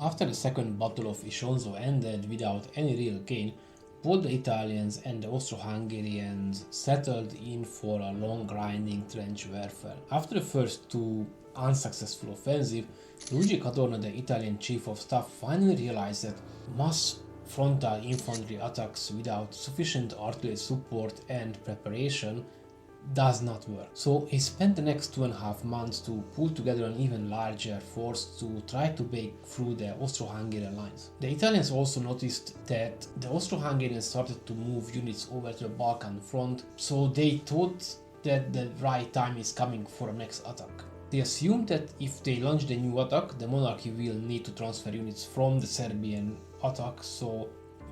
After the Second Battle of Isonzo ended without any real gain, both the Italians and the Austro-Hungarians settled in for a long grinding trench warfare. After the first two unsuccessful offensives, Luigi Cadorna, the Italian chief of staff, finally realized that mass frontal infantry attacks without sufficient artillery support and preparation does not work. So he spent the next 2.5 months to pull together an even larger force to try to break through the Austro-Hungarian lines. The Italians also noticed that the Austro-Hungarians started to move units over to the Balkan front, so they thought that the right time is coming for a next attack. They assumed that if they launched a new attack, the monarchy will need to transfer units from the Serbian attack, so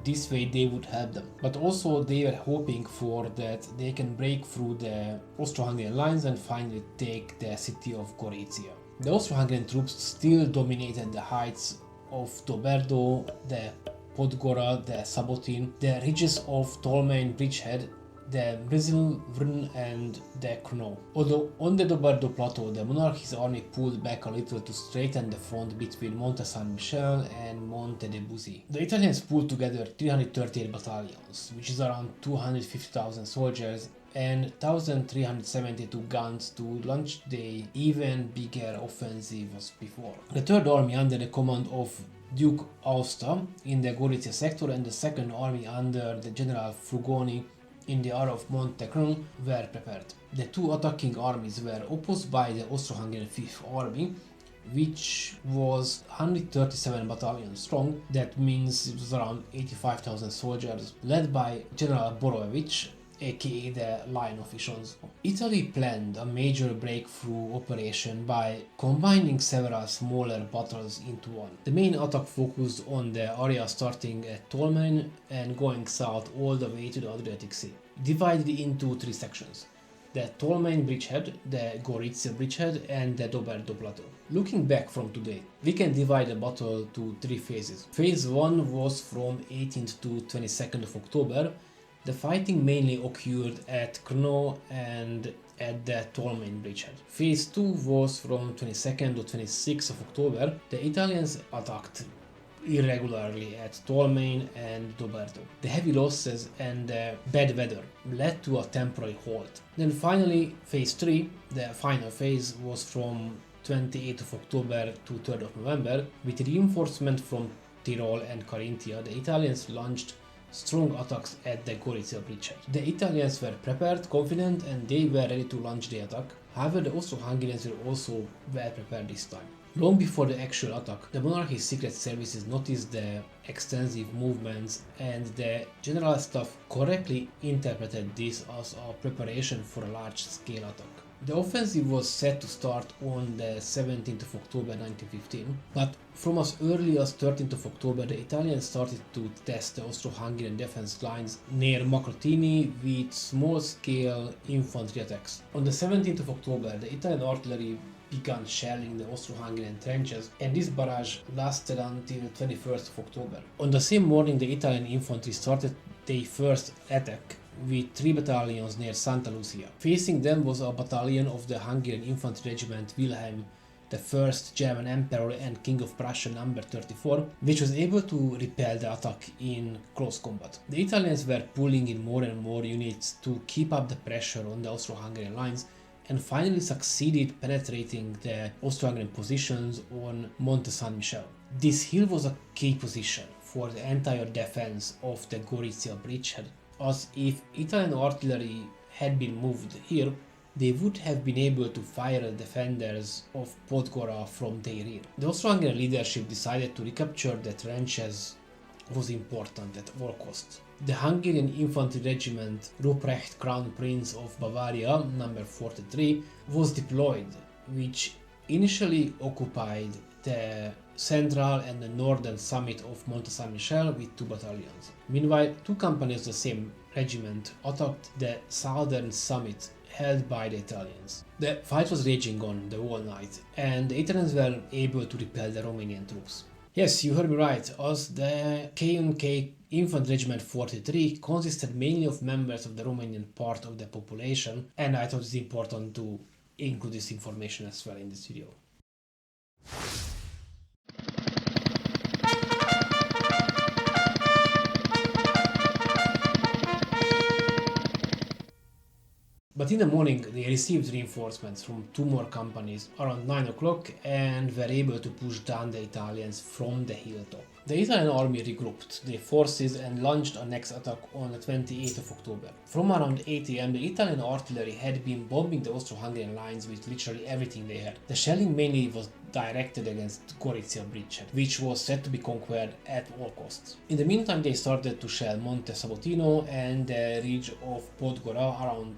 this way they would help them. But also they were hoping for that they can break through the Austro-Hungarian lines and finally take the city of Gorizia. The Austro-Hungarian troops still dominated the heights of Doberdo, the Podgora, the Sabotin, the ridges of Tolmain Bridgehead, the Brizil-Vrn and the Krno. Although on the Doberdo plateau, the monarchy's army pulled back a little to straighten the front between Monte San Michele and Monte de Buzi. The Italians pulled together 338 battalions, which is around 250,000 soldiers, and 1,372 guns to launch the even bigger offensive as before. The Third Army under the command of Duke Austa in the Gorizia sector and the Second Army under the General Frugoni in the area of Monte Crno were prepared. The two attacking armies were opposed by the Austro-Hungarian Fifth Army, which was 137 battalions strong. That means it was around 85,000 soldiers, led by General Borovic, aka the Lion of Isonzo. Italy planned a major breakthrough operation by combining several smaller battles into one. The main attack focused on the area starting at Tolmain and going south all the way to the Adriatic Sea, divided into three sections: the Tolmain bridgehead, the Gorizia bridgehead and the Doberdo plateau. Looking back from today, we can divide the battle to three phases. Phase 1 was from 18th to 22nd of October. The fighting mainly occurred at Krno and at the Tolmain bridgehead. Phase 2 was from 22nd to 26th of October. The Italians attacked irregularly at Tolmain and Doberdo. The heavy losses and bad weather led to a temporary halt. Then finally, phase 3, the final phase, was from 28th of October to 3rd of November. With reinforcement from Tyrol and Carinthia, the Italians launched strong attacks at the Gorizia bridgehead. The Italians were prepared, confident, and they were ready to launch the attack. However, the Austro-Hungarians were also well prepared this time. Long before the actual attack, the monarchy's secret services noticed the extensive movements, and the general staff correctly interpreted this as a preparation for a large-scale attack. The offensive was set to start on the 17th of October 1915, but from as early as 13th of October the Italians started to test the Austro-Hungarian defense lines near Macrotini with small-scale infantry attacks. On the 17th of October, the Italian artillery began shelling the Austro-Hungarian trenches, and this barrage lasted until 21st of October. On the same morning, the Italian infantry started their first attack with 3 battalions near Santa Lucia. Facing them was a battalion of the Hungarian Infantry Regiment Wilhelm the First German Emperor and King of Prussia number 34, which was able to repel the attack in close combat. The Italians were pulling in more and more units to keep up the pressure on the Austro-Hungarian lines, and finally succeeded penetrating the Austro-Hungarian positions on Monte San Michele. This hill was a key position for the entire defense of the Gorizia bridgehead, as if Italian artillery had been moved here, they would have been able to fire the defenders of Podgora from their rear. The Austro-Hungarian leadership decided to recapture the trenches was important at all costs. The Hungarian Infantry Regiment Ruprecht Crown Prince of Bavaria, number 43, was deployed, which initially occupied the central and the northern summit of Monte San Michele with 2 battalions. Meanwhile, 2 companies of the same regiment attacked the southern summit held by the Italians. The fight was raging on the whole night, and the Italians were able to repel the Romanian troops. Yes, you heard me right, as the K&K Infantry Regiment 43 consisted mainly of members of the Romanian part of the population, and I thought it's important to include this information as well in this video. But in the morning they received reinforcements from 2 more companies around 9 o'clock and were able to push down the Italians from the hilltop. The Italian army regrouped their forces and launched a next attack on the 28th of October. From around 8 am, the Italian artillery had been bombing the Austro-Hungarian lines with literally everything they had. The shelling mainly was directed against Gorizia bridgehead, which was said to be conquered at all costs. In the meantime, they started to shell Monte Sabotino and the ridge of Podgora around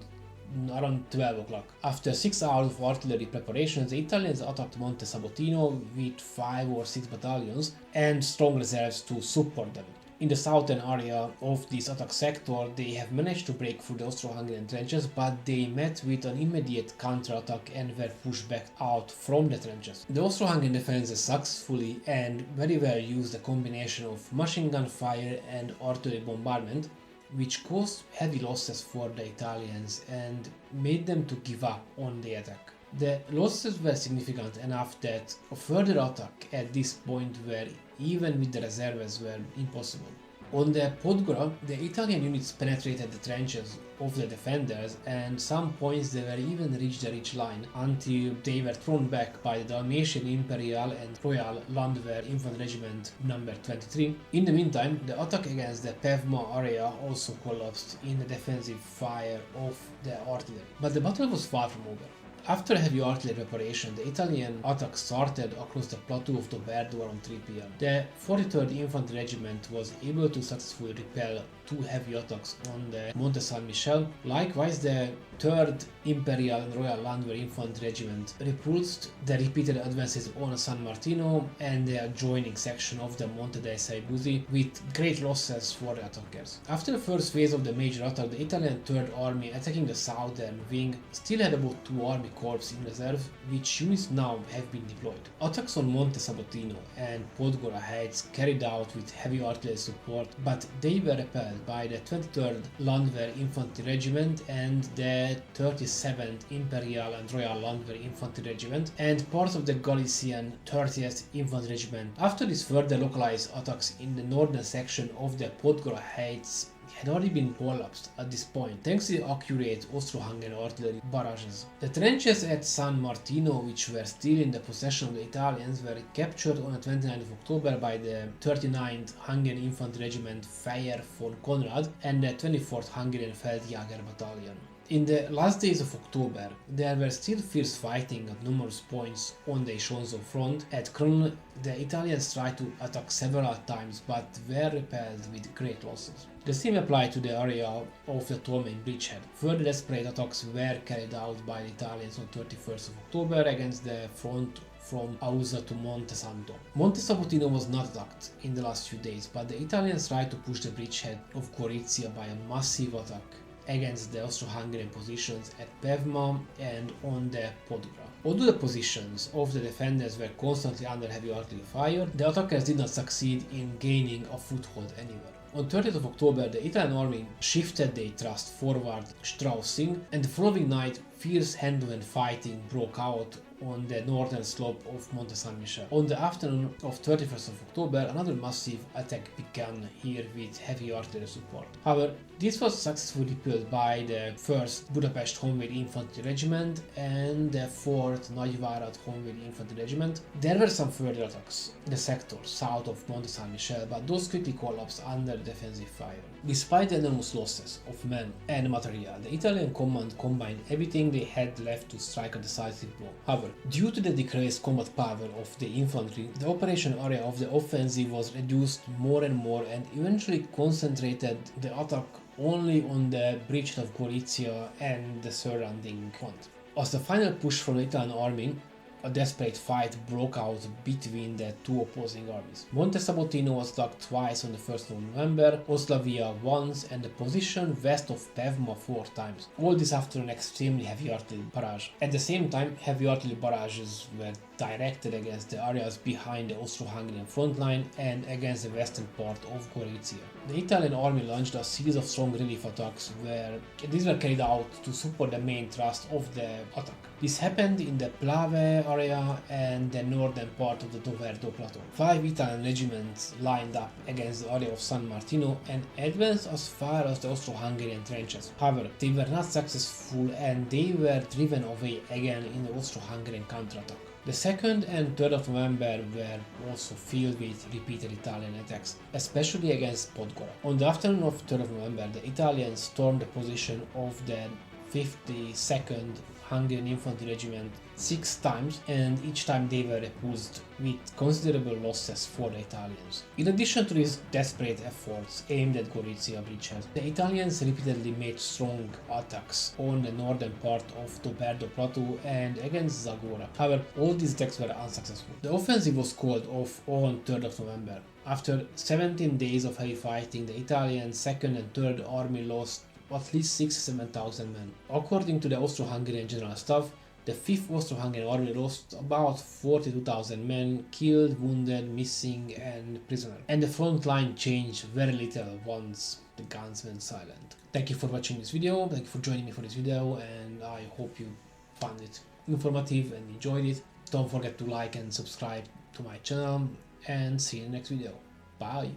12 o'clock. After 6 hours of artillery preparations, the Italians attacked Monte Sabotino with 5 or 6 battalions and strong reserves to support them. In the southern area of this attack sector, they have managed to break through the Austro-Hungarian trenches, but they met with an immediate counterattack and were pushed back out from the trenches. The Austro-Hungarian defenses successfully and very well used a combination of machine gun fire and artillery bombardment, which caused heavy losses for the Italians and made them to give up on the attack. The losses were significant enough that a further attack at this point were, even with the reserves, were impossible. On the Podgora, the Italian units penetrated the trenches of the defenders, and some points they were even reached the ridge line until they were thrown back by the Dalmatian Imperial and Royal Landwehr Infantry Regiment number 23. In the meantime, the attack against the Pevma area also collapsed in the defensive fire of the artillery. But the battle was far from over. After heavy artillery preparation, the Italian attack started across the plateau of Doberdo around 3 pm. The 43rd Infantry Regiment was able to successfully repel 2 heavy attacks on the Monte San Michele. Likewise, the 3rd Imperial and Royal Landwehr Infantry Regiment repulsed the repeated advances on San Martino and the adjoining section of the Monte dei Sei Busi, with great losses for the attackers. After the first phase of the major attack, the Italian 3rd Army attacking the southern wing still had about 2 army corps in reserve, which units now have been deployed. Attacks on Monte Sabotino and Podgora Heights carried out with heavy artillery support, but they were repelled by the 23rd Landwehr Infantry Regiment and the 37th Imperial and Royal Landwehr Infantry Regiment and parts of the Galician 30th Infantry Regiment. After these further localized attacks in the northern section of the Podgora Heights had already been collapsed at this point, thanks to the accurate Austro-Hungarian artillery barrages. The trenches at San Martino, which were still in the possession of the Italians, were captured on the 29th of October by the 39th Hungarian Infantry Regiment Feyer von Konrad and the 24th Hungarian Feldjäger Battalion. In the last days of October, there were still fierce fighting at numerous points on the Isonzo front. At Krn, the Italians tried to attack several times but were repelled with great losses. The same applied to the area of the Tolmain bridgehead. Further desperate attacks were carried out by the Italians on 31st of October against the front from Ausa to Monte Santo. Monte Sabotino was not attacked in the last few days, but the Italians tried to push the bridgehead of Gorizia by a massive attack against the Austro-Hungarian positions at Pevma and on the Podgora. Although the positions of the defenders were constantly under heavy artillery fire, the attackers did not succeed in gaining a foothold anywhere. On 30th of October, the Italian army shifted their thrust forward Straussing, and the following night fierce hand-to-hand fighting broke out on the northern slope of Monte San Michele. On the afternoon of 31st of October, another massive attack began here with heavy artillery support. However, this was successfully repelled by the 1st Budapest Honvéd Infantry Regiment and the 4th Nagyvárad Honvéd Infantry Regiment. There were some further attacks in the sector south of Monte San Michele, but those quickly collapsed under defensive fire. Despite the enormous losses of men and material, the Italian command combined everything they had left to strike a decisive blow. However, due to the decreased combat power of the infantry, the operation area of the offensive was reduced more and more and eventually concentrated the attack only on the bridgehead of Gorizia and the surrounding front. As the final push from the Italian army, a desperate fight broke out between the two opposing armies. Monte Sabotino was attacked twice on the 1st of November, Oslavia once, and the position west of Pevma 4 times. All this after an extremely heavy artillery barrage. At the same time, heavy artillery barrages were directed against the areas behind the Austro-Hungarian front line and against the western part of Gorizia. The Italian army launched a series of strong relief attacks where these were carried out to support the main thrust of the attack. This happened in the Plave area and the northern part of the Doverdo Plateau. 5 Italian regiments lined up against the area of San Martino and advanced as far as the Austro-Hungarian trenches. However, they were not successful and they were driven away again in the Austro-Hungarian counterattack. The 2nd and 3rd of November were also filled with repeated Italian attacks, especially against Podgora. On the afternoon of 3rd of November, the Italians stormed the position of the 52nd Hungarian Infantry Regiment 6 times, and each time they were repulsed with considerable losses for the Italians. In addition to these desperate efforts aimed at Gorizia bridgehead, the Italians repeatedly made strong attacks on the northern part of Doverdo Plateau and against Zagora. However, all these attacks were unsuccessful. The offensive was called off on 3rd of November. After 17 days of heavy fighting, the Italian 2nd and 3rd Army lost at least 6,000–7,000 men. According to the Austro-Hungarian General Staff, the 5th Austro-Hungarian Army lost about 42,000 men, killed, wounded, missing and prisoner. And the front line changed very little once the guns went silent. Thank you for watching this video, thank you for joining me for this video, and I hope you found it informative and enjoyed it. Don't forget to like and subscribe to my channel, and see you in the next video. Bye!